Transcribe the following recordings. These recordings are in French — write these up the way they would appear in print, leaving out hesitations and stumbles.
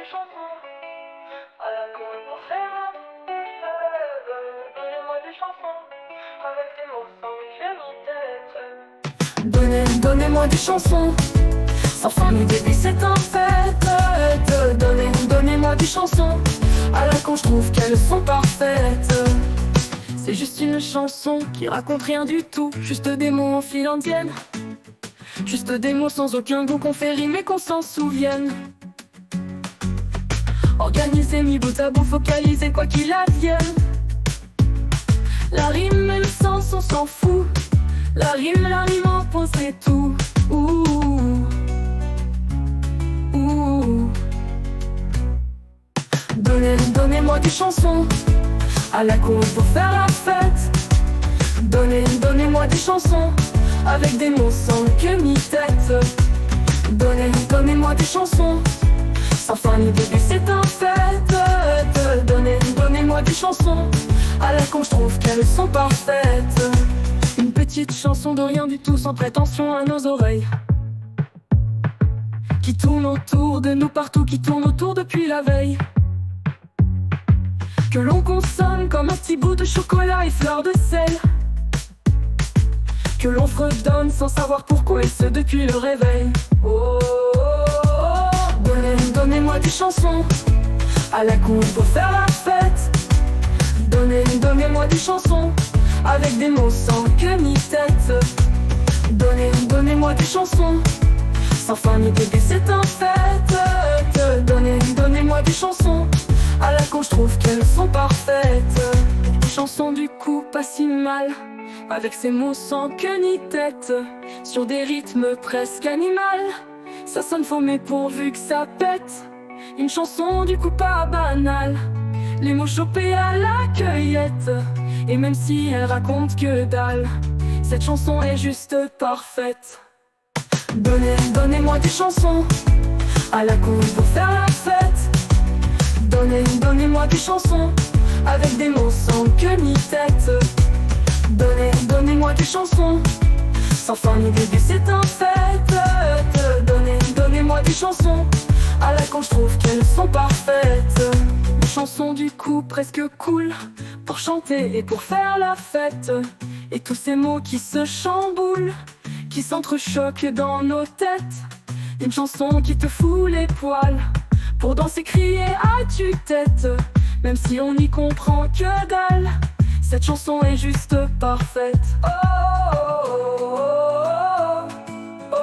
des chansons à la con pour faire la fête. Donnez-moi des chansons avec des mots sans que tête. Donnez-moi des chansons sans fin ni début, c'est en fait. Donnez-moi des chansons à la con, je trouve qu'elles sont parfaites. C'est juste une chanson qui raconte rien du tout, juste des mots en fil indienne. Juste des mots sans aucun goût qu'on fait rimer, qu'on s'en souvienne. Organisé, mis bout à bout, focalisé, quoi qu'il advienne. La rime et le sens, on s'en fout. La rime en point, c'est tout. Ouh. Ouh. Donnez-moi des chansons à la con pour faire la fête. Donnez-moi des chansons avec des mots sans queue ni tête. Donnez-moi des chansons sans fin ni début, c'est un fait. Donnez-moi des chansons à la con, je trouve qu'elles sont parfaites. Une petite chanson de rien du tout, sans prétention à nos oreilles, qui tourne autour de nous partout, qui tourne autour depuis la veille, que l'on consomme comme un petit bout de chocolat et fleur de sel, que l'on fredonne sans savoir pourquoi, et ce depuis le réveil. Oh, oh, oh. Donnez-moi des chansons à la con pour faire la fête. Donnez-moi des chansons avec des mots sans queue ni tête. Donnez-moi des chansons sans fin ni début, c'est un fait. Donnez-moi des chansons à la con, je trouve qu'elles sont parfaites. Une chanson du coup pas si mal, avec ses mots sans queue ni tête, sur des rythmes presque animaux. Ça sonne faux mais pourvu que ça pète. Une chanson du coup pas banale, les mots chopés à la cueillette. Et même si elle raconte que dalle, cette chanson est juste parfaite. Donnez-moi des chansons à la con pour faire la fête. Donnez-moi des chansons avec des mots sans queue ni tête. Donnez-moi des chansons sans fin ni début, c'est un fait. Donnez-moi des chansons à la con, je trouve qu'elles sont parfaites. Une chanson du coup presque cool, pour chanter et pour faire la fête. Et tous ces mots qui se chamboulent, qui s'entrechoquent dans nos têtes. Une chanson qui te fout les poils, pour danser, crier à tue-tête. Même si on n'y comprend que dalle, cette chanson est juste parfaite. Oh, oh, oh, oh,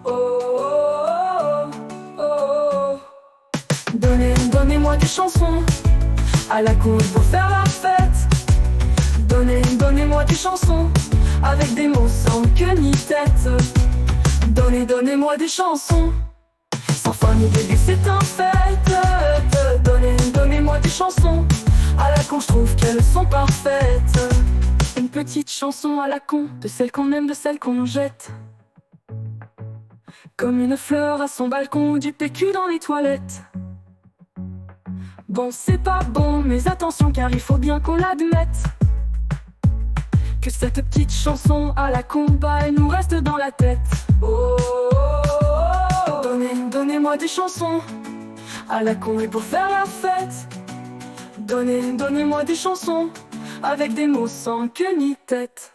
oh, oh, oh, oh. Donnez-moi des chansons à la con pour faire la fête. Donnez-moi des chansons avec des mots sans queue ni tête. Donnez-moi des chansons sans fin ni début, c'est un fait. Donnez-moi des chansons à la con, je trouve qu'elles sont parfaites. Une petite chanson à la con, de celle qu'on aime, de celle qu'on jette, comme une fleur à son balcon ou du PQ dans les toilettes. Bon, c'est pas bon, mais attention, car il faut bien qu'on l'admette, que cette petite chanson à la con, bah, elle nous reste dans la tête. Oh, oh, oh. Donnez-moi des chansons à la con et pour faire la fête. Donnez-moi des chansons avec des mots sans queue ni tête.